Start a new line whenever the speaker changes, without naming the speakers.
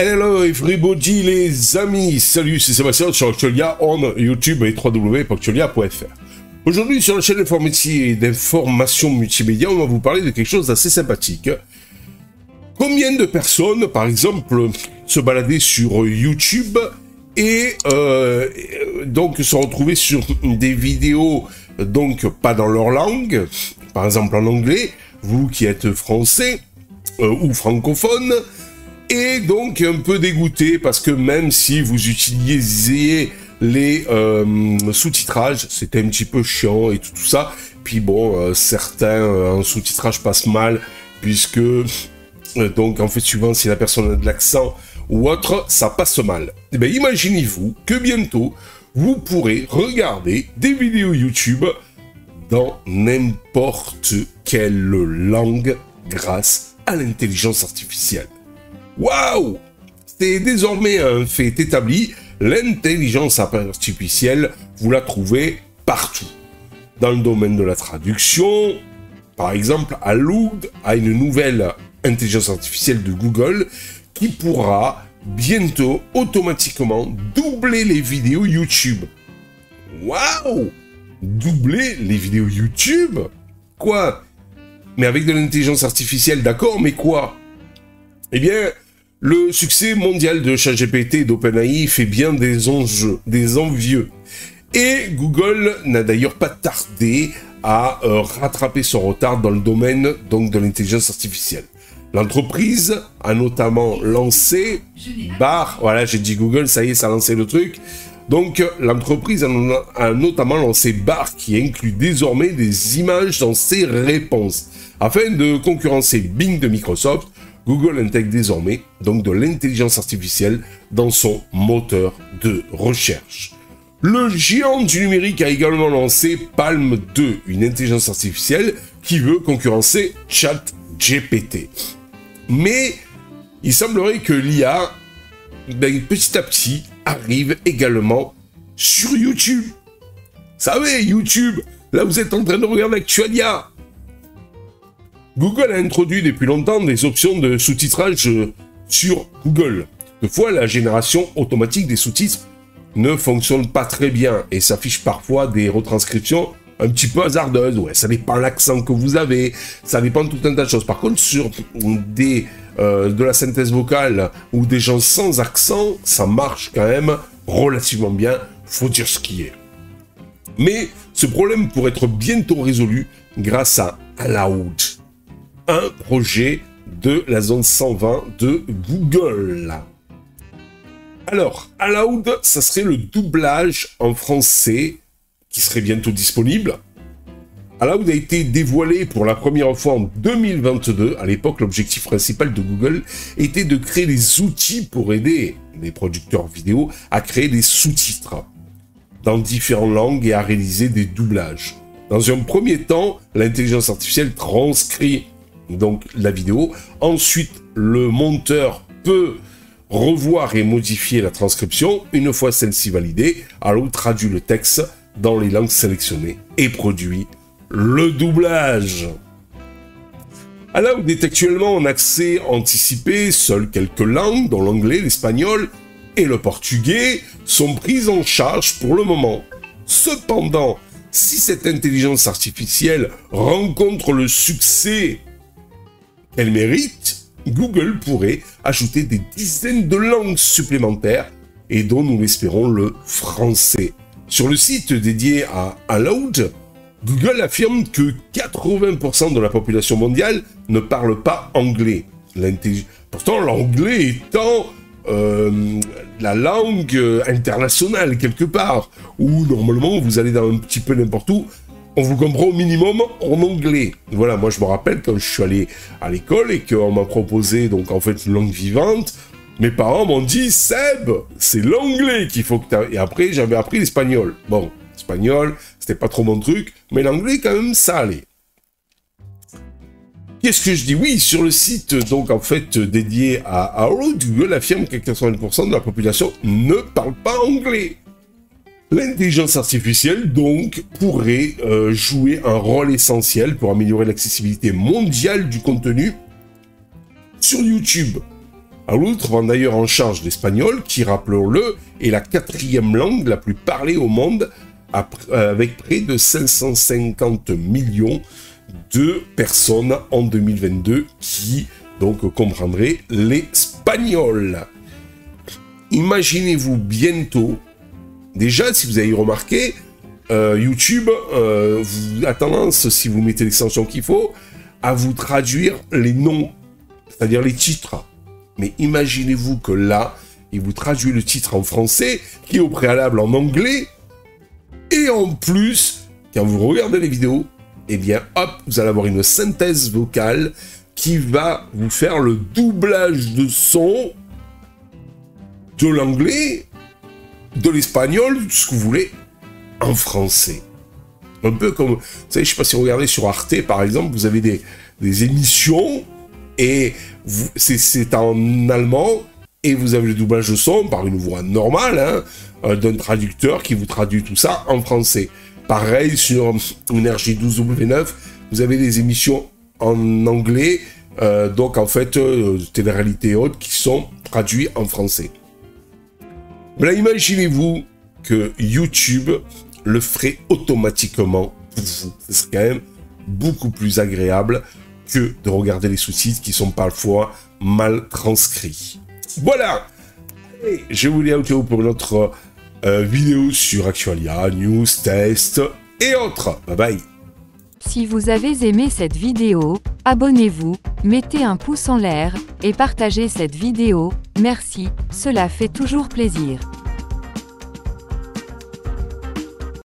Hello everybody les amis, salut c'est Sébastien sur Actualia on YouTube et www.actualia.fr. Aujourd'hui sur la chaîne d'informatique et d'information multimédia, on va vous parler de quelque chose d'assez sympathique. Combien de personnes, par exemple, se baladaient sur YouTube et donc se retrouvaient sur des vidéos donc pas dans leur langue, par exemple en anglais, vous qui êtes français ou francophone, et donc un peu dégoûté parce que même si vous utilisiez les sous-titrages, c'était un petit peu chiant et tout ça. Puis bon, certains en sous-titrage passent mal puisque donc en fait suivant si la personne a de l'accent ou autre, ça passe mal. Et bien imaginez-vous que bientôt vous pourrez regarder des vidéos YouTube dans n'importe quelle langue grâce à l'intelligence artificielle. Waouh! C'est désormais un fait établi, l'intelligence artificielle, vous la trouvez partout. Dans le domaine de la traduction, par exemple, Aloud a une nouvelle intelligence artificielle de Google qui pourra bientôt automatiquement doubler les vidéos YouTube. Waouh! Doubler les vidéos YouTube? Quoi? Mais avec de l'intelligence artificielle, d'accord, mais quoi? Eh bien, le succès mondial de ChatGPT et d'OpenAI fait bien des envieux. Et Google n'a d'ailleurs pas tardé à rattraper son retard dans le domaine donc, de l'intelligence artificielle. L'entreprise a notamment lancé voilà, j'ai dit Google, ça y est, ça a lancé le truc. Donc, l'entreprise a notamment lancé Bard, qui inclut désormais des images dans ses réponses. Afin de concurrencer Bing de Microsoft, Google intègre désormais donc de l'intelligence artificielle dans son moteur de recherche. Le géant du numérique a également lancé Palm 2, une intelligence artificielle qui veut concurrencer ChatGPT. Mais il semblerait que l'IA, petit à petit, arrive également sur YouTube. Vous savez, YouTube, là vous êtes en train de regarder Actualia. Google a introduit depuis longtemps des options de sous-titrage sur Google. Toutefois, la génération automatique des sous-titres ne fonctionne pas très bien et s'affiche parfois des retranscriptions un petit peu hasardeuses. Ouais, ça dépend de l'accent que vous avez, ça dépend de tout un tas de choses. Par contre, sur de la synthèse vocale ou des gens sans accent, ça marche quand même relativement bien, faut dire ce qui est. Mais ce problème pourrait être bientôt résolu grâce à Aloud, un projet de la zone 120 de Google. Alors, Aloud, ça serait le doublage en français qui serait bientôt disponible. Aloud a été dévoilé pour la première fois en 2022. À l'époque, l'objectif principal de Google était de créer des outils pour aider les producteurs vidéo à créer des sous-titres dans différentes langues et à réaliser des doublages. Dans un premier temps, l'intelligence artificielle transcrit donc la vidéo. Ensuite, le monteur peut revoir et modifier la transcription. Une fois celle-ci validée, Aloud traduit le texte dans les langues sélectionnées et produit le doublage. Aloud est actuellement en accès anticipé. Seules quelques langues, dont l'anglais, l'espagnol et le portugais, sont prises en charge pour le moment. Cependant, si cette intelligence artificielle rencontre le succès qu'elle mérite, Google pourrait ajouter des dizaines de langues supplémentaires et dont nous l'espérons le français. Sur le site dédié à Aloud, Google affirme que 80% de la population mondiale ne parle pas anglais. Pourtant, l'anglais étant la langue internationale quelque part, où normalement vous allez dans un petit peu n'importe où, on vous comprend au minimum en anglais. Voilà, moi je me rappelle quand je suis allé à l'école et qu'on m'a proposé donc en fait une langue vivante, mes parents m'ont dit Seb, c'est l'anglais qu'il faut que tu aies. Et après j'avais appris l'espagnol. Bon, l'espagnol, c'était pas trop mon truc, mais l'anglais quand même ça allait. Qu'est-ce que je dis? Oui, sur le site donc en fait dédié à Aloud, Google affirme que 80% de la population ne parle pas anglais. L'intelligence artificielle, donc, pourrait jouer un rôle essentiel pour améliorer l'accessibilité mondiale du contenu sur YouTube. L'autre prend d'ailleurs en charge l'espagnol, qui, rappelons-le, est la 4e langue la plus parlée au monde, avec près de 550 millions de personnes en 2022 qui, donc, comprendraient l'espagnol. Imaginez-vous bientôt, déjà, si vous avez remarqué, YouTube a tendance, si vous mettez l'extension qu'il faut, à vous traduire les noms, c'est-à-dire les titres. Mais imaginez-vous que là, il vous traduit le titre en français, qui est au préalable en anglais, et en plus, quand vous regardez les vidéos, eh bien, hop, vous allez avoir une synthèse vocale qui va vous faire le doublage de son de l'anglais, de l'espagnol, de ce que vous voulez, en français. Un peu comme, vous savez, je ne sais pas si vous regardez sur Arte, par exemple, vous avez des émissions, et c'est en allemand, et vous avez le doublage de son par une voix normale, hein, d'un traducteur qui vous traduit tout ça en français. Pareil, sur Énergie 12W9, vous avez des émissions en anglais, donc en fait, télé-réalité et autres, qui sont traduits en français. Mais là, imaginez-vous que YouTube le ferait automatiquement pour vous. Ce serait quand même beaucoup plus agréable que de regarder les sous-titres qui sont parfois mal transcrits. Voilà. Et je vous dis à bientôt pour notre vidéo sur Actualia, news, tests et autres. Bye bye.
Si vous avez aimé cette vidéo, abonnez-vous, mettez un pouce en l'air et partagez cette vidéo. Merci, cela fait toujours plaisir.